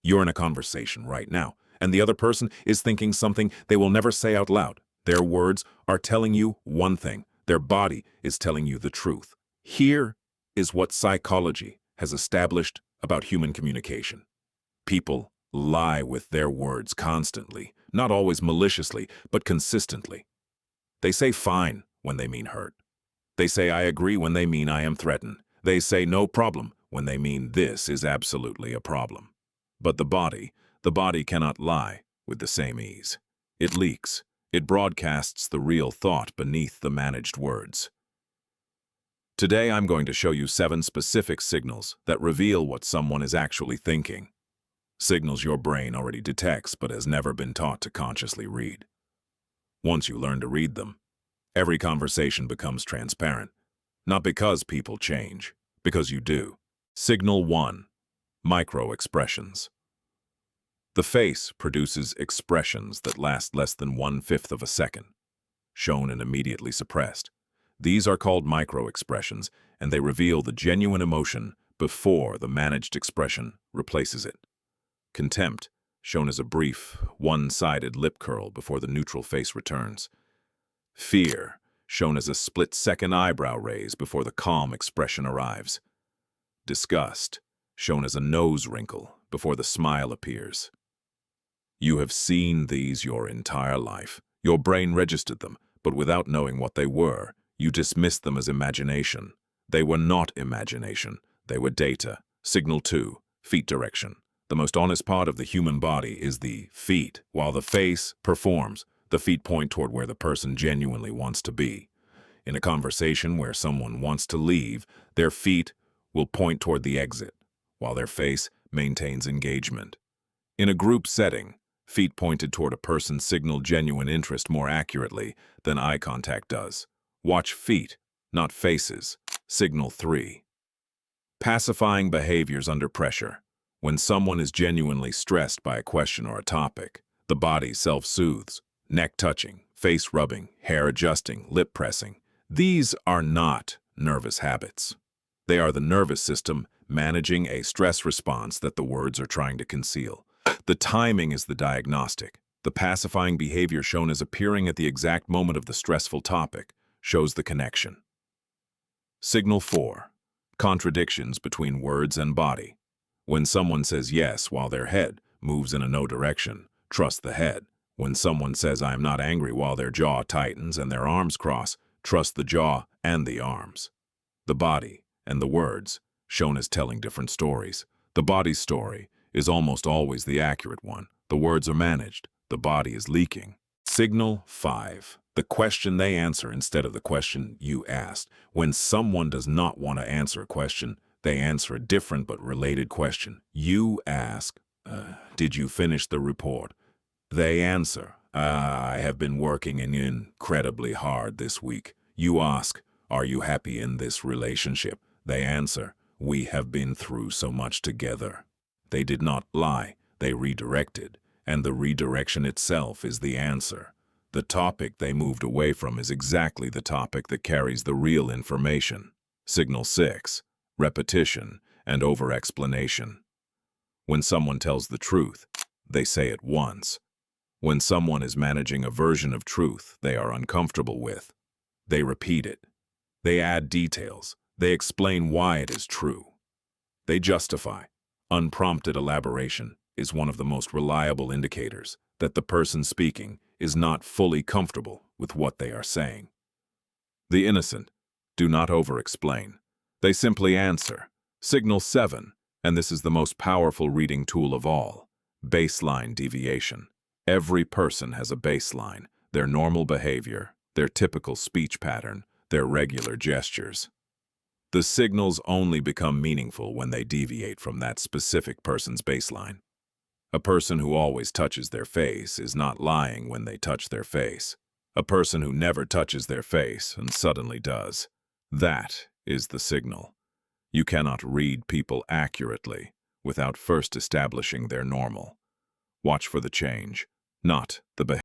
You're in a conversation right now, and the other person is thinking something they will never say out loud. Their words are telling you one thing. Their body is telling you the truth. Here is what psychology has established about human communication. People lie with their words constantly, not always maliciously, but consistently. They say fine when they mean hurt. They say I agree when they mean I am threatened. They say no problem when they mean this is absolutely a problem. But the body cannot lie with the same ease. It leaks. It broadcasts the real thought beneath the managed words. Today I'm going to show you 7 specific signals that reveal what someone is actually thinking. Signals your brain already detects but has never been taught to consciously read. Once you learn to read them, every conversation becomes transparent. Not because people change, because you do. Signal 1. Microexpressions. The face produces expressions that last less than 1/5 of a second, shown and immediately suppressed. These are called microexpressions, and they reveal the genuine emotion before the managed expression replaces it. Contempt, shown as a brief, one-sided lip curl before the neutral face returns. Fear, shown as a split-second eyebrow raise before the calm expression arrives. Disgust, shown as a nose wrinkle before the smile appears. You have seen these your entire life. Your brain registered them, but without knowing what they were, you dismissed them as imagination. They were not imagination. They were data. Signal 2, feet direction. The most honest part of the human body is the feet. While the face performs, the feet point toward where the person genuinely wants to be. In a conversation where someone wants to leave, their feet will point toward the exit, while their face maintains engagement. In a group setting, feet pointed toward a person signal genuine interest more accurately than eye contact does. Watch feet, not faces. Signal 3. Pacifying behaviors under pressure. When someone is genuinely stressed by a question or a topic, the body self-soothes. Neck touching, face rubbing, hair adjusting, lip pressing. These are not nervous habits. They are the nervous system managing a stress response that the words are trying to conceal. The timing is the diagnostic. The pacifying behavior shown as appearing at the exact moment of the stressful topic shows the connection. Signal 4. Contradictions between words and body. When someone says yes while their head moves in a no direction, trust the head. When someone says I am not angry while their jaw tightens and their arms cross, trust the jaw and the arms. The body and the words, shown as telling different stories. The body's story is almost always the accurate one. The words are managed. The body is leaking. Signal 5. The question they answer instead of the question you asked. When someone does not want to answer a question, they answer a different but related question. You ask, did you finish the report? They answer, I have been working incredibly hard this week. You ask, are you happy in this relationship? They answer, we have been through so much together. They did not lie, they redirected, and the redirection itself is the answer. The topic they moved away from is exactly the topic that carries the real information. Signal 6. Repetition and over-explanation. When someone tells the truth, they say it once. When someone is managing a version of truth they are uncomfortable with, they repeat it. They add details. They explain why it is true. They justify. Unprompted elaboration is one of the most reliable indicators that the person speaking is not fully comfortable with what they are saying. The innocent do not over-explain. They simply answer. Signal 7, and this is the most powerful reading tool of all, baseline deviation. Every person has a baseline, their normal behavior, their typical speech pattern, their regular gestures. The signals only become meaningful when they deviate from that specific person's baseline. A person who always touches their face is not lying when they touch their face. A person who never touches their face and suddenly does. That is the signal. You cannot read people accurately without first establishing their normal. Watch for the change, not the behavior.